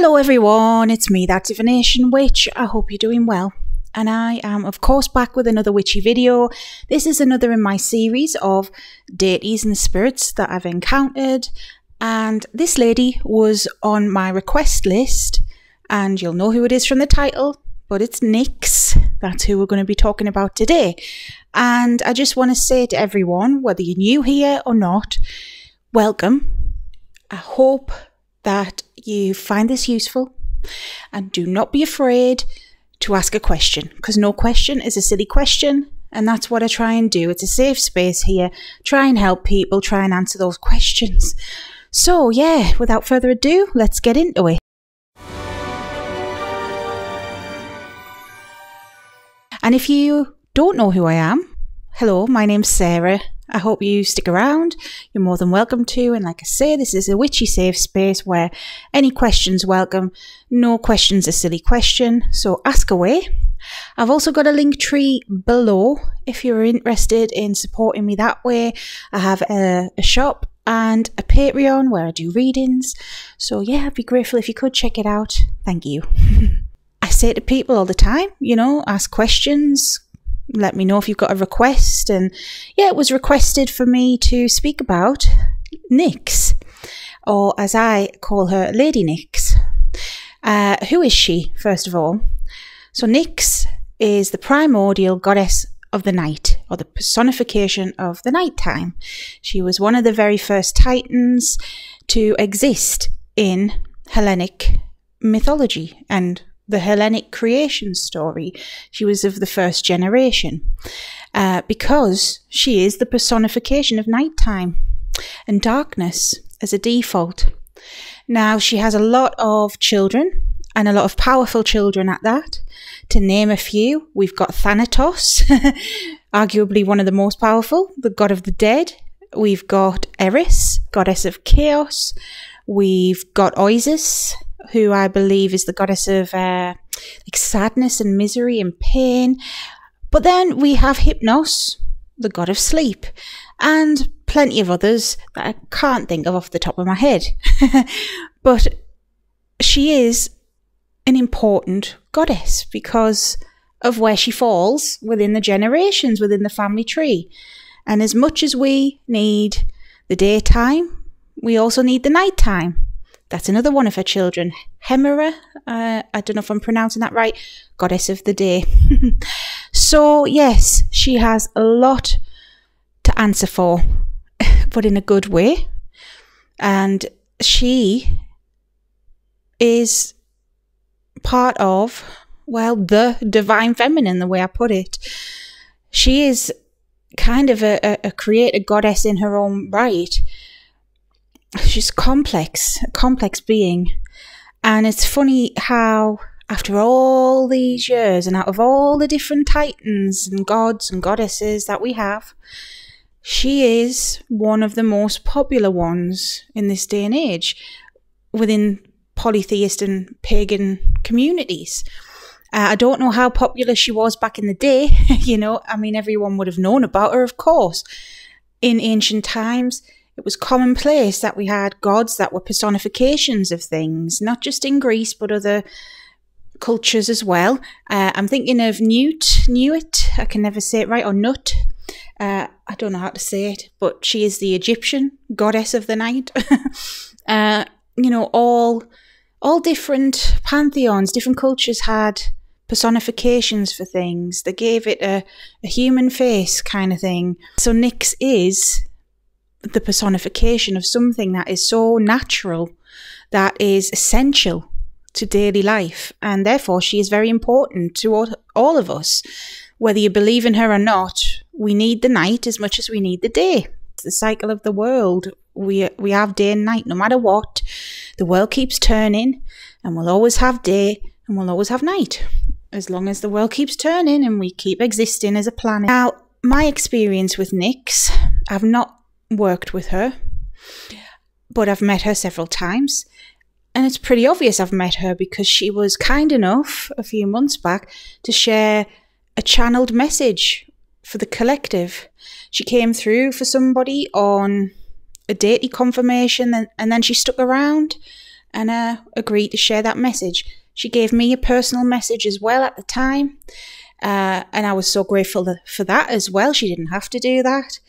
Hello everyone, it's me, that divination witch. I hope you're doing well. And I am of course back with another witchy video. This is another in my series of deities and spirits that I've encountered. And this lady was on my request list, and you'll know who it is from the title, but it's Nyx. That's who we're going to be talking about today. And I just want to say to everyone, whether you're new here or not, welcome. I hope that you find this useful, and do not be afraid to ask a question, because no question is a silly question, and that's what I try and do. It's a safe space here. Try and help people, try and answer those questions. So yeah, without further ado, let's get into it. And if you don't know who I am, hello, my name's Sarah. I hope you stick around. You're more than welcome to. And like I say, this is a witchy safe space where any questions welcome. No question's a silly question, so ask away. I've also got a link tree below if you're interested in supporting me that way. I have a shop and a Patreon where I do readings. So yeah, I'd be grateful if you could check it out. Thank you. I say to people all the time, you know, ask questions. Let me know if you've got a request. And yeah, it was requested for me to speak about Nyx, or as I call her, Lady Nyx. Who is she, first of all? So Nyx is the primordial goddess of the night, or the personification of the nighttime. She was one of the very first Titans to exist in Hellenic mythology and the Hellenic creation story. She was of the first generation because she is the personification of nighttime and darkness as a default. Now, she has a lot of children, and a lot of powerful children at that. To name a few, we've got Thanatos, arguably one of the most powerful, the god of the dead. We've got Eris, goddess of chaos. We've got Oisis, who I believe is the goddess of like sadness and misery and pain. But then we have Hypnos, the god of sleep, and plenty of others that I can't think of off the top of my head. But she is an important goddess because of where she falls within the generations, within the family tree. And as much as we need the daytime, we also need the nighttime. That's another one of her children, Hemera. I don't know if I'm pronouncing that right. Goddess of the day. So yes, she has a lot to answer for, but in a good way. And she is part of, well, the divine feminine, the way I put it. She is kind of a creator goddess in her own right. She's complex, a complex being. And it's funny how after all these years, and out of all the different titans and gods and goddesses that we have, she is one of the most popular ones in this day and age within polytheist and pagan communities. I don't know how popular she was back in the day. You know, I mean, everyone would have known about her, of course. In ancient times, it was commonplace that we had gods that were personifications of things, not just in Greece, but other cultures as well. I'm thinking of Nut, I can never say it right, or Nut. I don't know how to say it, but she is the Egyptian goddess of the night. You know, all different pantheons, different cultures had personifications for things. They gave it a human face kind of thing. So Nyx is the personification of something that is so natural, that is essential to daily life, and therefore she is very important to all of us. Whether you believe in her or not, we need the night as much as we need the day. It's the cycle of the world. We have day and night no matter what. The world keeps turning, and we'll always have day and we'll always have night as long as the world keeps turning and we keep existing as a planet. Now, my experience with Nyx, I've not worked with her, but I've met her several times, and it's pretty obvious I've met her because she was kind enough a few months back to share a channeled message for the collective. She came through for somebody on a deity confirmation, and then she stuck around and agreed to share that message. She gave me a personal message as well at the time, and I was so grateful for that as well. She didn't have to do that.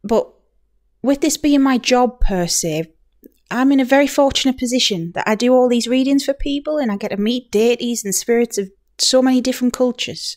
But with this being my job per se, I'm in a very fortunate position that I do all these readings for people, and I get to meet deities and spirits of so many different cultures.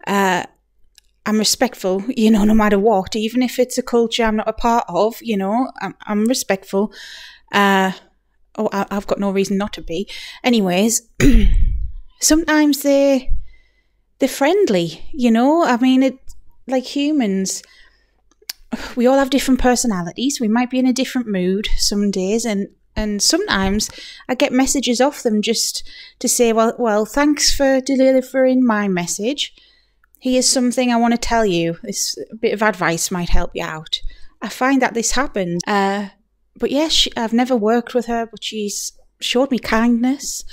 I'm respectful, no matter what, even if it's a culture I'm not a part of, I'm respectful. I've got no reason not to be. Anyways, sometimes they're friendly, I mean, it's like humans. We all have different personalities. We might be in a different mood some days, and sometimes I get messages off them just to say, well, thanks for delivering my message. Here's something I want to tell you. This bit of advice might help you out. I find that this happens. But yes, I've never worked with her, but she's showed me kindness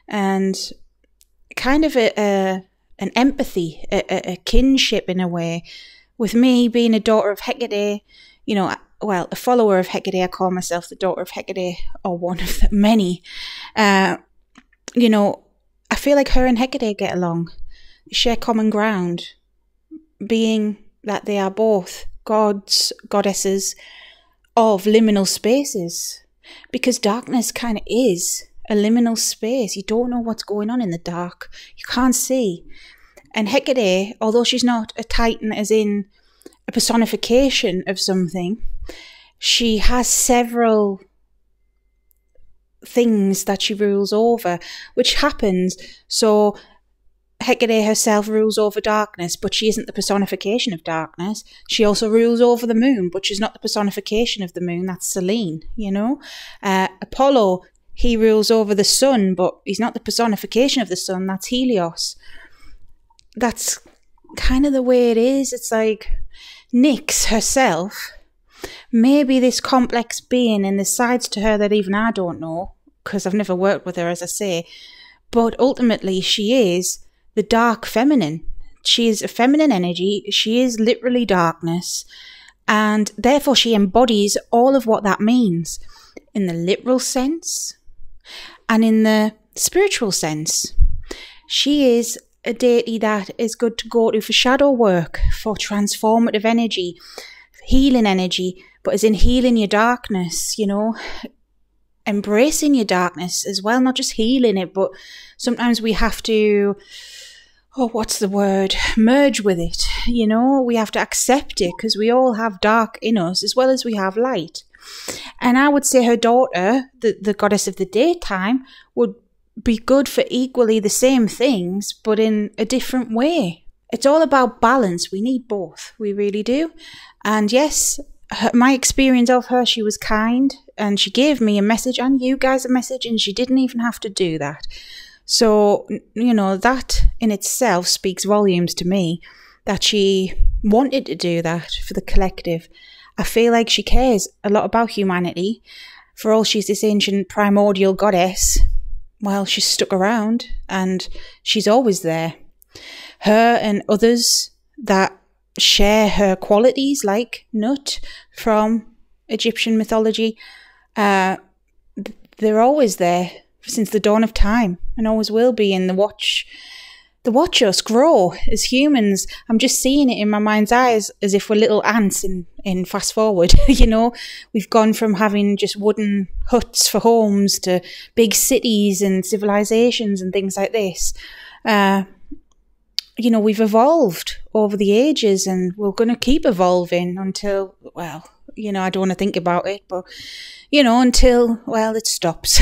and kind of an empathy, a kinship in a way. With me being a daughter of Hekate, a follower of Hekate, I call myself the daughter of Hekate, or one of the many. I feel like her and Hekate get along. They share common ground, being that they are both goddesses of liminal spaces. Because darkness kind of is a liminal space. You don't know what's going on in the dark. You can't see. And Hekate, although she's not a Titan as in a personification of something, she has several things that she rules over, which happens. So Hekate herself rules over darkness, but she isn't the personification of darkness. She also rules over the moon, but she's not the personification of the moon. That's Selene, Apollo, he rules over the sun, but he's not the personification of the sun. That's Helios. That's kind of the way it is. It's like Nyx herself may be this complex being, and there's sides to her that even I don't know, because I've never worked with her, as I say. But ultimately, she is the dark feminine. She is a feminine energy. She is literally darkness. And therefore, she embodies all of what that means in the literal sense and in the spiritual sense. She is a deity that is good to go to for shadow work, for transformative energy, healing energy, but as in healing your darkness, embracing your darkness as well, not just healing it, but sometimes we have to, merge with it, we have to accept it, because we all have dark in us as well as we have light. And I would say her daughter, the goddess of the daytime, would be good for equally the same things, but in a different way. It's all about balance. We need both. We really do. And yes, my experience of her, she was kind, and she gave me a message and you guys a message, and she didn't even have to do that. So, that in itself speaks volumes to me, that she wanted to do that for the collective. I feel like she cares a lot about humanity. For all she's this ancient primordial goddess, well, she's stuck around and she's always there. Her and others that share her qualities, like Nut from Egyptian mythology, they're always there since the dawn of time and always will be. And they watch us grow as humans. I'm just seeing it in my mind's eyes as if we're little ants in fast forward. We've gone from having just wooden huts for homes to big cities and civilizations and things like this. We've evolved over the ages, and we're going to keep evolving until, I don't want to think about it, but, until, it stops.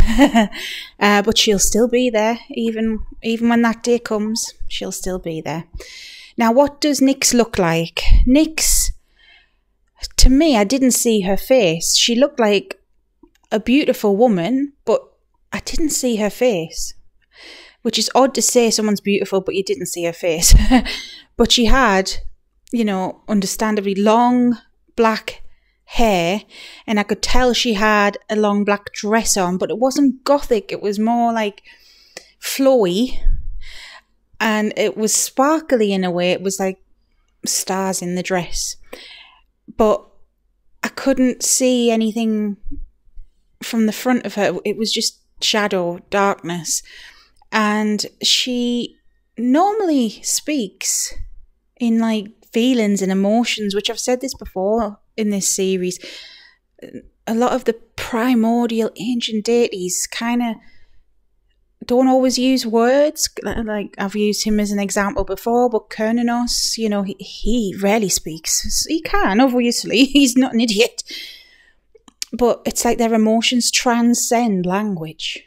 But she'll still be there, even when that day comes, she'll still be there. Now, what does Nyx look like? Nyx, to me, I didn't see her face. She looked like a beautiful woman, but I didn't see her face. Which is odd to say someone's beautiful, but you didn't see her face. But she had, understandably long black hair, and I could tell she had a long black dress on, but it wasn't gothic. It was more like flowy, and it was sparkly in a way. It was like stars in the dress. But I couldn't see anything from the front of her, it was just shadow, darkness. And she normally speaks in like feelings and emotions, which I've said this before in this series. A lot of the primordial ancient deities kind of don't always use words. Like I've used him as an example before, but Kernanos, you know, he rarely speaks. He can, obviously. He's not an idiot. But it's like their emotions transcend language.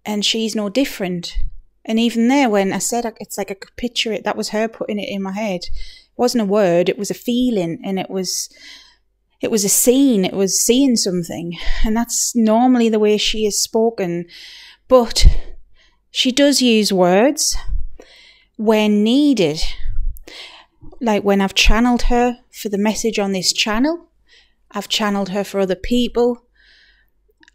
And she's no different. And even there, when I said it's like I could picture it, that was her putting it in my head. It wasn't a word, it was a feeling, and it was a scene, it was seeing something. And that's normally the way she is spoken. But she does use words when needed. Like when I've channeled her for the message on this channel, I've channeled her for other people.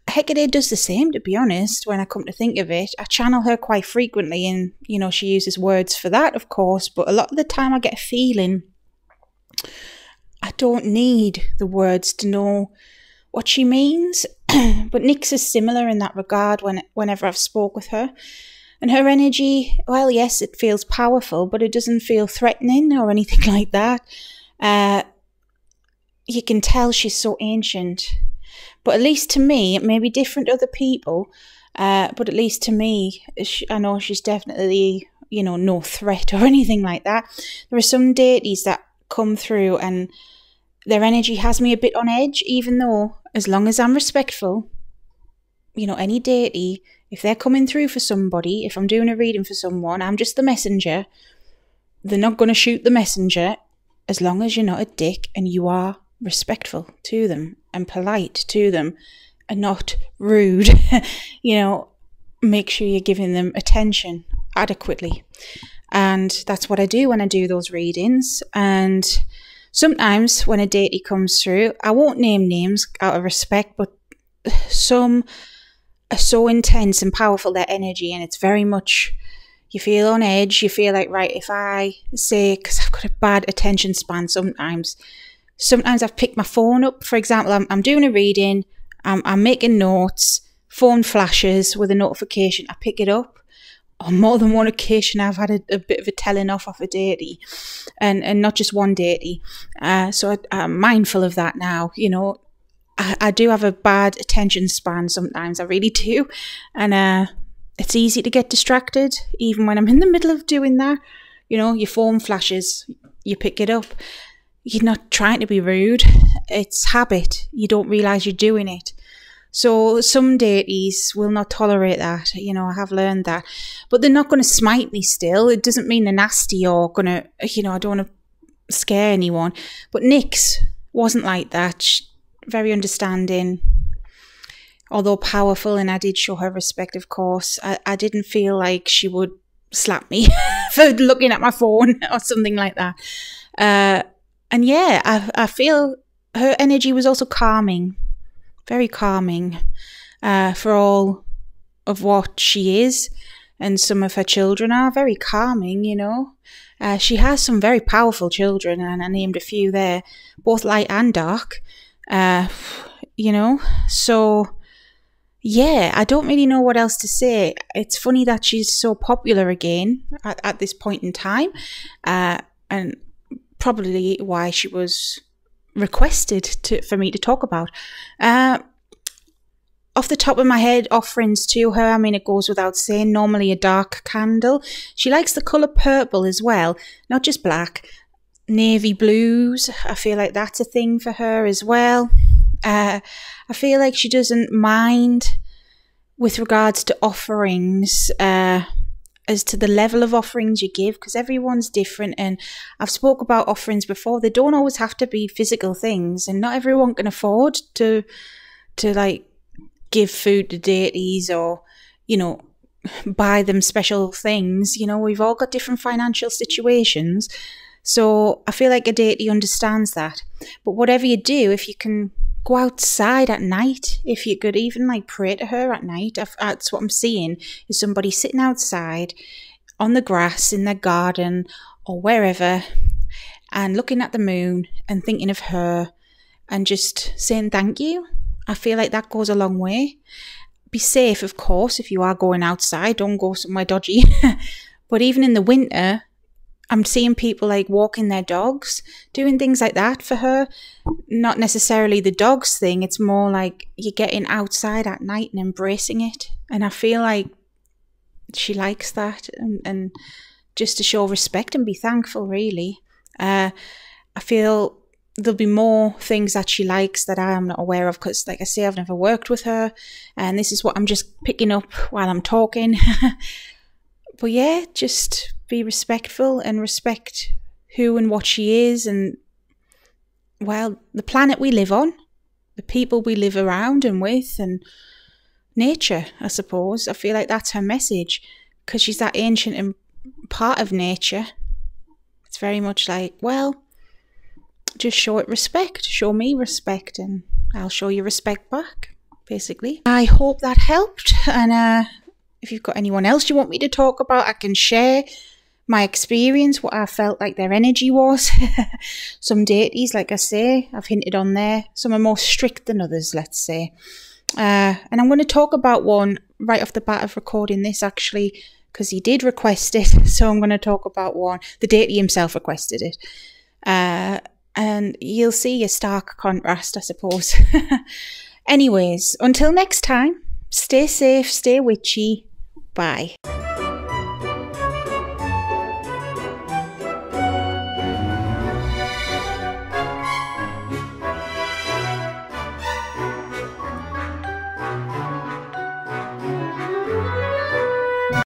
Hekate does the same, to be honest, when I come to think of it. I channel her quite frequently, and, you know, she uses words for that, of course, but a lot of the time I get a feeling. I don't need the words to know what she means. But Nyx is similar in that regard whenever I've spoke with her. And her energy, well, yes, it feels powerful, but it doesn't feel threatening or anything like that. You can tell she's so ancient. But at least to me, it may be different to other people, but at least to me, I know she's definitely, you know, no threat or anything like that. There are some deities that come through and their energy has me a bit on edge, even though, as long as I'm respectful, you know, any deity, if they're coming through for somebody, if I'm doing a reading for someone, I'm just the messenger. They're not going to shoot the messenger, as long as you're not a dick and you are respectful to them and polite to them and not rude. You know, make sure you're giving them attention adequately. And that's what I do when I do those readings. And sometimes when a deity comes through, I won't name names out of respect, but some are so intense and powerful, their energy, and it's very much, you feel on edge. You feel like, right, if I say, because I've got a bad attention span sometimes I've picked my phone up. For example, I'm doing a reading, I'm making notes, phone flashes with a notification, I pick it up. On more than one occasion, I've had a bit of a telling off of a deity, and not just one deity. So I'm mindful of that now. You know, I do have a bad attention span sometimes, I really do. And it's easy to get distracted, even when I'm in the middle of doing that. You know, your phone flashes, you pick it up. You're not trying to be rude. It's habit. You don't realise you're doing it. So some deities will not tolerate that. You know, I have learned that. But they're not going to smite me still. It doesn't mean they're nasty or going to, you know, I don't want to scare anyone. But Nyx wasn't like that. Very understanding. Although powerful, and I did show her respect, of course. I didn't feel like she would slap me for looking at my phone or something like that. And yeah, I feel her energy was also calming, very calming, for all of what she is, and some of her children are very calming, you know. She has some very powerful children, and I named a few there, both light and dark, you know. So yeah, I don't really know what else to say. It's funny that she's so popular again at this point in time, and probably why she was requested for me to talk about. Off the top of my head, offerings to her, I mean, it goes without saying, normally a dark candle. She likes the colour purple as well, not just black. Navy blues, I feel like that's a thing for her as well. I feel like she doesn't mind with regards to offerings, as to the level of offerings you give, because everyone's different. And I've spoke about offerings before. They don't always have to be physical things, and not everyone can afford to like give food to deities or, you know, buy them special things. You know, we've all got different financial situations. So I feel like a deity understands that. But whatever you do, if you can go outside at night, if you could even like pray to her at night, that's what I'm seeing, is somebody sitting outside on the grass in their garden or wherever and looking at the moon and thinking of her and just saying thank you. I feel like that goes a long way. Be safe, of course, if you are going outside. Don't go somewhere dodgy. But even in the winter, I'm seeing people like walking their dogs, doing things like that for her. Not necessarily the dogs thing. It's more like you're getting outside at night and embracing it. And I feel like she likes that, and just to show respect and be thankful, really. I feel there'll be more things that she likes that I am not aware of, because, like I say, I've never worked with her, and this is what I'm just picking up while I'm talking. But yeah, just be respectful and respect who and what she is, and, well, the planet we live on, the people we live around and with, and nature, I suppose. I feel like that's her message, because she's that ancient and part of nature. It's very much like, well, just show it respect, show me respect, and I'll show you respect back, basically. I hope that helped, and if you've got anyone else you want me to talk about, I can share my experience, what I felt like their energy was. Some deities, like I say, I've hinted on there, some are more strict than others, let's say. And I'm going to talk about one right off the bat of recording this, actually, because he did request it. So I'm going to talk about one. The deity himself requested it. And you'll see a stark contrast, I suppose. Anyways, until next time, stay safe, stay witchy. Bye.